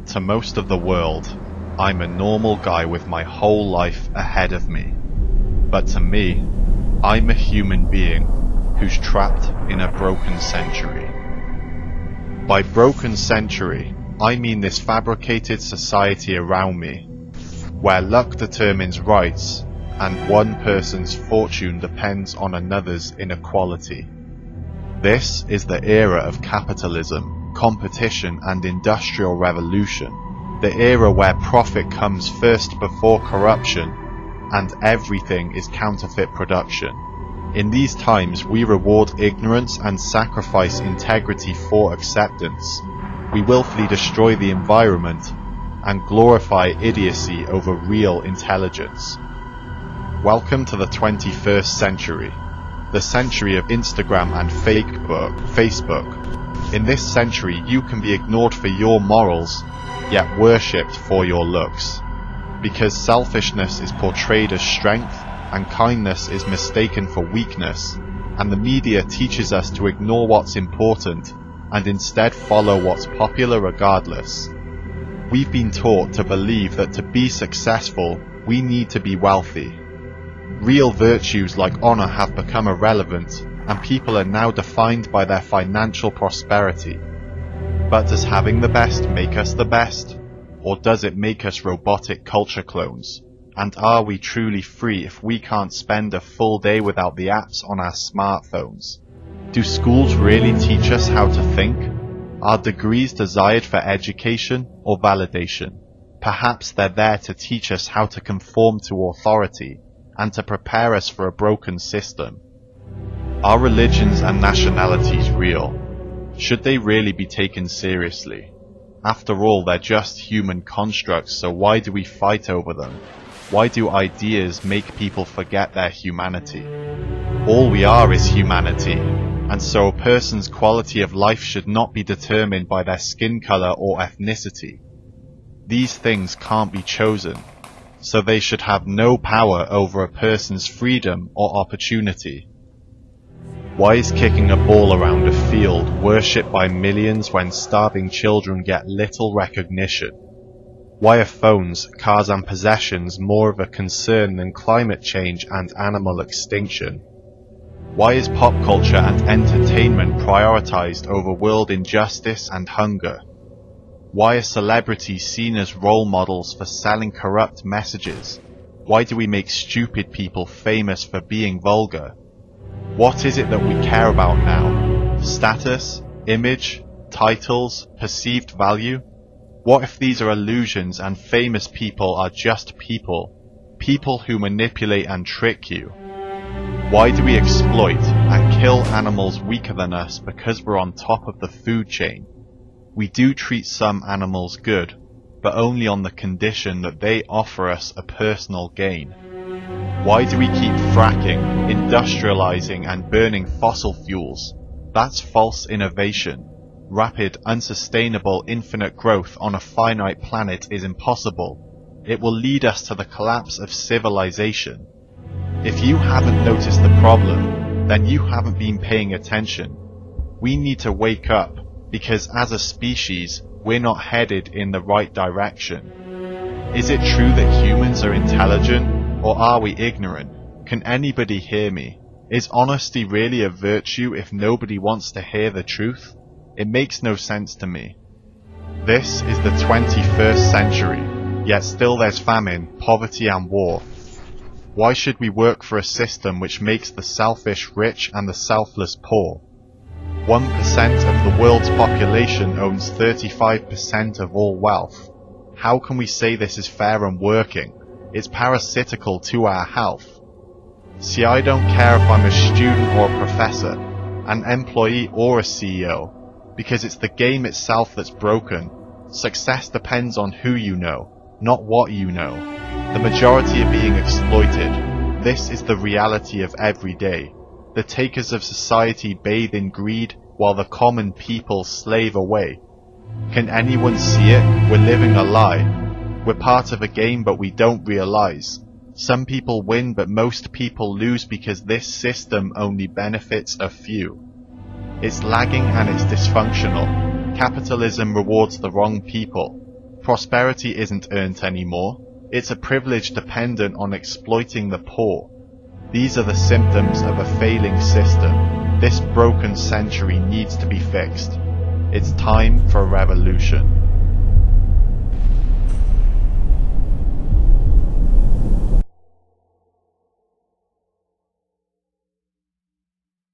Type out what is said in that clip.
To most of the world, I'm a normal guy with my whole life ahead of me. But to me, I'm a human being who's trapped in a broken century. By broken century, I mean this fabricated society around me, where luck determines rights and one person's fortune depends on another's inequality. This is the era of capitalism, competition and industrial revolution, the era where profit comes first before corruption and everything is counterfeit production. In these times we reward ignorance and sacrifice integrity for acceptance. We willfully destroy the environment and glorify idiocy over real intelligence. Welcome to the 21st century, the century of Instagram and Facebook. In this century you can be ignored for your morals, yet worshipped for your looks. Because selfishness is portrayed as strength, and kindness is mistaken for weakness, and the media teaches us to ignore what's important, and instead follow what's popular regardless. We've been taught to believe that to be successful, we need to be wealthy. Real virtues like honor have become irrelevant, and people are now defined by their financial prosperity. But does having the best make us the best? Or does it make us robotic culture clones? And are we truly free if we can't spend a full day without the apps on our smartphones? Do schools really teach us how to think? Are degrees desired for education or validation? Perhaps they're there to teach us how to conform to authority and to prepare us for a broken system. Are religions and nationalities real? Should they really be taken seriously? After all, they're just human constructs, so why do we fight over them? Why do ideas make people forget their humanity? All we are is humanity, and so a person's quality of life should not be determined by their skin color or ethnicity. These things can't be chosen, so they should have no power over a person's freedom or opportunity. Why is kicking a ball around a field worshipped by millions when starving children get little recognition? Why are phones, cars and possessions more of a concern than climate change and animal extinction? Why is pop culture and entertainment prioritized over world injustice and hunger? Why are celebrities seen as role models for selling corrupt messages? Why do we make stupid people famous for being vulgar? What is it that we care about now? Status, image, titles, perceived value? What if these are illusions and famous people are just people who manipulate and trick you? Why do we exploit and kill animals weaker than us because we're on top of the food chain? We do treat some animals good, but only on the condition that they offer us a personal gain. Why do we keep fracking, industrializing and burning fossil fuels? That's false innovation. Rapid, unsustainable, infinite growth on a finite planet is impossible. It will lead us to the collapse of civilization. If you haven't noticed the problem, then you haven't been paying attention. We need to wake up, because as a species, we're not headed in the right direction. Is it true that humans are intelligent, or are we ignorant? Can anybody hear me? Is honesty really a virtue if nobody wants to hear the truth? It makes no sense to me. This is the 21st century, yet still there's famine, poverty and war. Why should we work for a system which makes the selfish rich and the selfless poor? 1% of the world's population owns 35% of all wealth. How can we say this is fair and working? It's parasitical to our health. See, I don't care if I'm a student or a professor, an employee or a CEO, because it's the game itself that's broken. Success depends on who you know, not what you know. The majority are being exploited. This is the reality of every day. The takers of society bathe in greed, while the common people slave away. Can anyone see it? We're living a lie. We're part of a game, but we don't realize. Some people win, but most people lose because this system only benefits a few. It's lagging and it's dysfunctional. Capitalism rewards the wrong people. Prosperity isn't earned anymore. It's a privilege dependent on exploiting the poor. These are the symptoms of a failing system. This broken century needs to be fixed. It's time for a revolution.